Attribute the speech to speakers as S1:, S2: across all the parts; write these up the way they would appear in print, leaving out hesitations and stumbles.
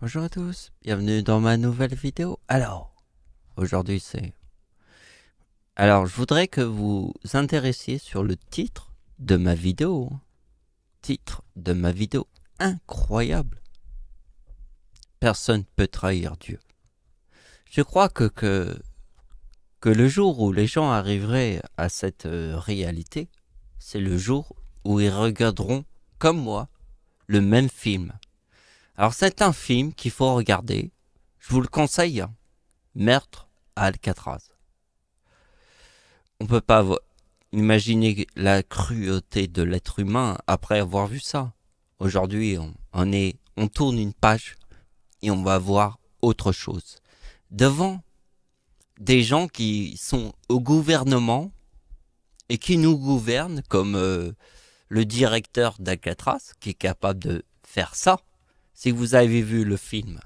S1: Bonjour à tous, bienvenue dans ma nouvelle vidéo. Aujourd'hui je voudrais que vous vous intéressiez sur le titre de ma vidéo. Titre de ma vidéo incroyable. Personne peut trahir Dieu. Je crois que le jour où les gens arriveraient à cette réalité, c'est le jour où ils regarderont, comme moi, le même film. Alors c'est un film qu'il faut regarder, je vous le conseille, Meurtre à Alcatraz. On peut pas imaginer la cruauté de l'être humain après avoir vu ça. Aujourd'hui, on tourne une page et on va voir autre chose. Devant des gens qui sont au gouvernement et qui nous gouvernent, comme le directeur d'Alcatraz, qui est capable de faire ça. Si vous avez vu le film,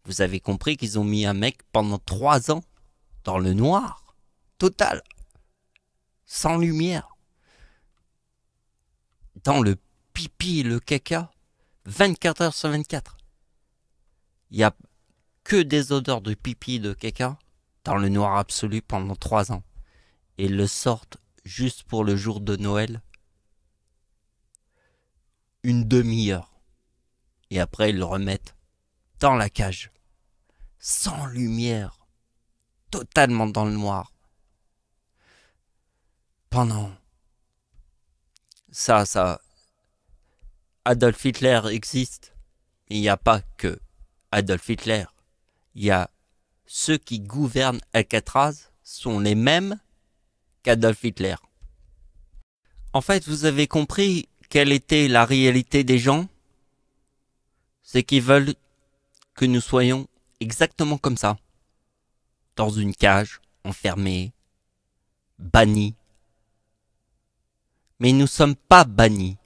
S1: vous avez compris qu'ils ont mis un mec pendant 3 ans dans le noir, total, sans lumière, dans le pipi et le caca, 24 heures sur 24. Il n'y a que des odeurs de pipi et de caca dans le noir absolu pendant 3 ans. Et ils le sortent juste pour le jour de Noël, une demi-heure. Et après, ils le remettent dans la cage, sans lumière, totalement dans le noir. Pendant ça, Adolf Hitler existe. Il n'y a pas que Adolf Hitler. Il y a ceux qui gouvernent Alcatraz sont les mêmes qu'Adolf Hitler. En fait, vous avez compris quelle était la réalité des gens? C'est qu'ils veulent que nous soyons exactement comme ça. Dans une cage, enfermés, bannis. Mais nous ne sommes pas bannis.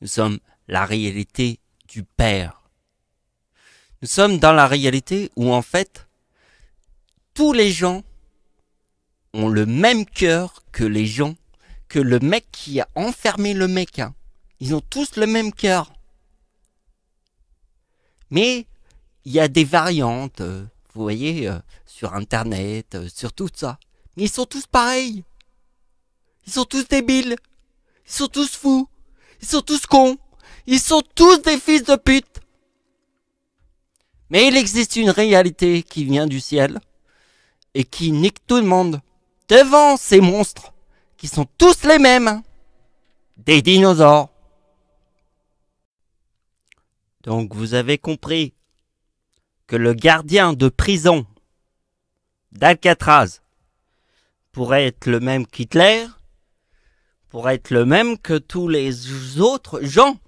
S1: Nous sommes la réalité du Père. Nous sommes dans la réalité où en fait, tous les gens ont le même cœur que les gens, que le mec qui a enfermé le mec. Ils ont tous le même cœur. Mais il y a des variantes, vous voyez, sur Internet, sur tout ça. Mais ils sont tous pareils. Ils sont tous débiles. Ils sont tous fous. Ils sont tous cons. Ils sont tous des fils de pute. Mais il existe une réalité qui vient du ciel et qui nique tout le monde devant ces monstres qui sont tous les mêmes. Des dinosaures. Donc vous avez compris que le gardien de prison d'Alcatraz pourrait être le même qu'Hitler, pourrait être le même que tous les autres gens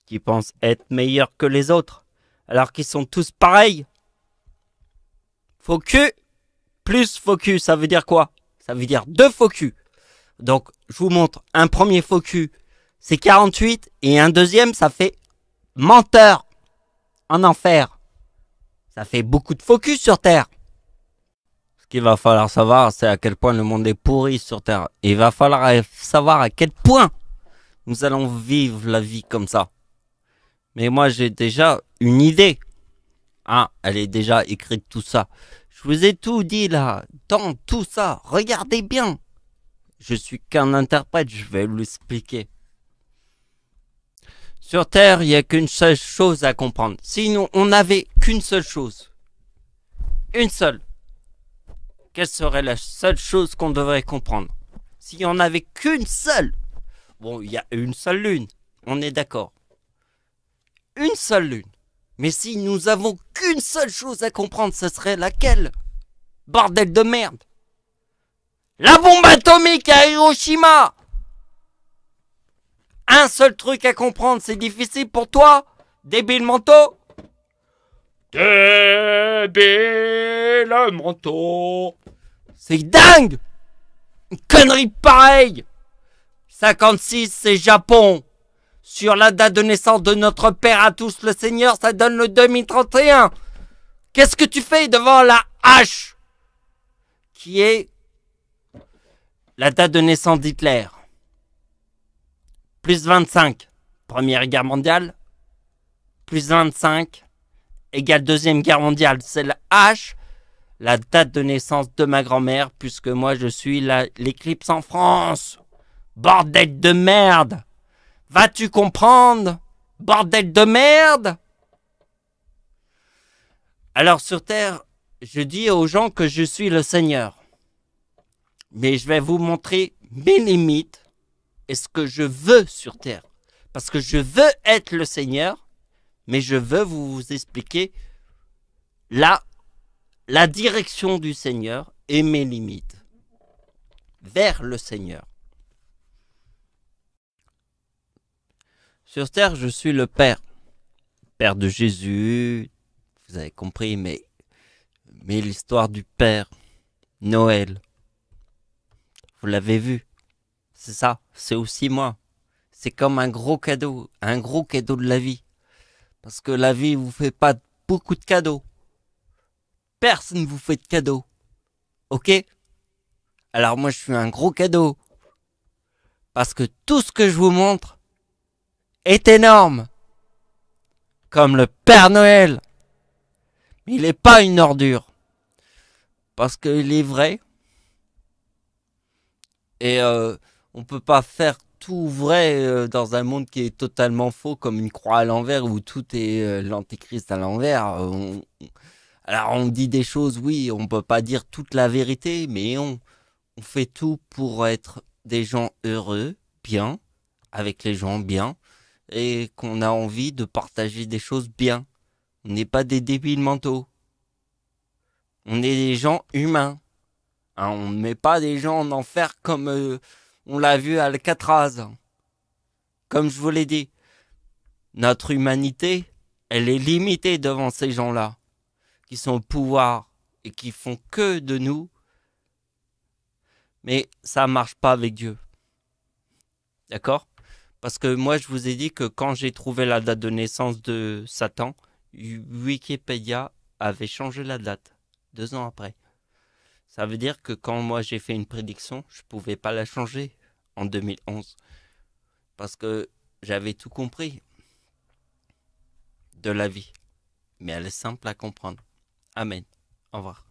S1: qui pensent être meilleurs que les autres, alors qu'ils sont tous pareils. Faux cul plus faux cul, ça veut dire quoi? Ça veut dire 2 faux culs. Donc je vous montre un premier faux cul, c'est 48, et un deuxième, ça fait menteur en enfer. Ça fait beaucoup de faux culs sur Terre. Ce qu'il va falloir savoir, c'est à quel point le monde est pourri sur Terre. Et il va falloir savoir à quel point nous allons vivre la vie comme ça. Mais moi, j'ai déjà une idée. Elle est déjà écrite tout ça. Je vous ai tout dit là, dans tout ça. Regardez bien. Je suis qu'un interprète, je vais vous l'expliquer. Sur Terre, il n'y a qu'une seule chose à comprendre. Sinon, on n'avait qu'une seule chose. Une seule. Quelle serait la seule chose qu'on devrait comprendre? S'il n'y en avait qu'une seule. Bon, il y a une seule lune. On est d'accord. Une seule lune. Mais si nous avons qu'une seule chose à comprendre, ce serait laquelle? Bordel de merde. La bombe atomique à Hiroshima! Un seul truc à comprendre, c'est difficile pour toi, débile manteau? Débile manteau. C'est dingue! Une connerie pareille! 56, c'est Japon. Sur la date de naissance de notre Père à tous le Seigneur, ça donne le 2031. Qu'est-ce que tu fais devant la hache? Qui est la date de naissance d'Hitler? Plus 25. Première guerre mondiale. plus 25 égale Deuxième Guerre mondiale. C'est le H, la date de naissance de ma grand-mère, puisque moi je suis l'éclipse en France. Bordel de merde! Vas-tu comprendre? Bordel de merde! Alors sur Terre, je dis aux gens que je suis le Seigneur. Mais je vais vous montrer mes limites et ce que je veux sur Terre. Parce que je veux être le Seigneur, mais je veux vous expliquer la direction du Seigneur et mes limites. Vers le Seigneur. Sur Terre, je suis le Père. Père de Jésus, vous avez compris, mais l'histoire du Père, Noël, vous l'avez vu, c'est ça, c'est aussi moi. C'est comme un gros cadeau de la vie. Parce que la vie vous fait pas beaucoup de cadeaux. Personne ne vous fait de cadeaux. Ok? Alors moi je suis un gros cadeau. Parce que tout ce que je vous montre est énorme. Comme le Père Noël. Mais il n'est pas une ordure. Parce qu'il est vrai. Et on peut pas faire tout vrai dans un monde qui est totalement faux, comme une croix à l'envers, où tout est l'antéchrist à l'envers. Alors on dit des choses, oui, on peut pas dire toute la vérité, mais on fait tout pour être des gens heureux, bien, avec les gens bien, et qu'on a envie de partager des choses bien. On n'est pas des débiles mentaux. On est des gens humains. Hein, on ne met pas des gens en enfer comme on l'a vu à Alcatraz. Comme je vous l'ai dit, notre humanité, elle est limitée devant ces gens-là, qui sont au pouvoir et qui font que de nous. Mais ça marche pas avec Dieu. D'accord? Parce que moi, je vous ai dit que quand j'ai trouvé la date de naissance de Satan, Wikipédia avait changé la date 2 ans après. Ça veut dire que quand moi j'ai fait une prédiction, je pouvais pas la changer en 2011. Parce que j'avais tout compris de la vie. Mais elle est simple à comprendre. Amen. Au revoir.